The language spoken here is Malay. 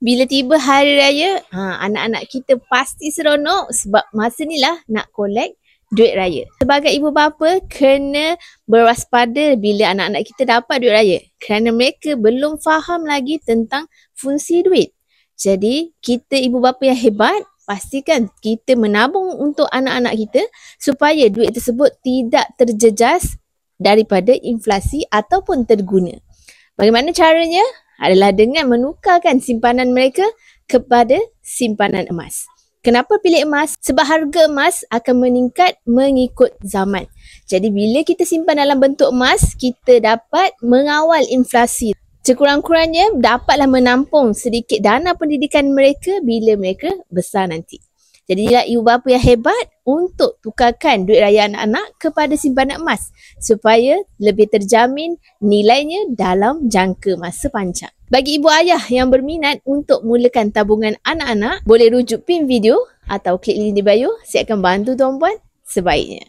Bila tiba hari raya, anak-anak kita pasti seronok sebab masa ni lah nak collect duit raya. Sebagai ibu bapa, kena berwaspada bila anak-anak kita dapat duit raya kerana mereka belum faham lagi tentang fungsi duit. Jadi, kita ibu bapa yang hebat, pastikan kita menabung untuk anak-anak kita supaya duit tersebut tidak terjejas daripada inflasi ataupun terguna. Bagaimana caranya? Adalah dengan menukarkan simpanan mereka kepada simpanan emas. Kenapa pilih emas? Sebab harga emas akan meningkat mengikut zaman. Jadi bila kita simpan dalam bentuk emas, kita dapat mengawal inflasi. Sekurang-kurangnya dapatlah menampung sedikit dana pendidikan mereka bila mereka besar nanti. Jadi ibu bapa yang hebat untuk tukarkan duit raya anak-anak kepada simpanan emas supaya lebih terjamin nilainya dalam jangka masa panjang. Bagi ibu ayah yang berminat untuk mulakan tabungan anak-anak, boleh rujuk pin video atau klik link di bio. Saya akan bantu tuan-puan sebaiknya.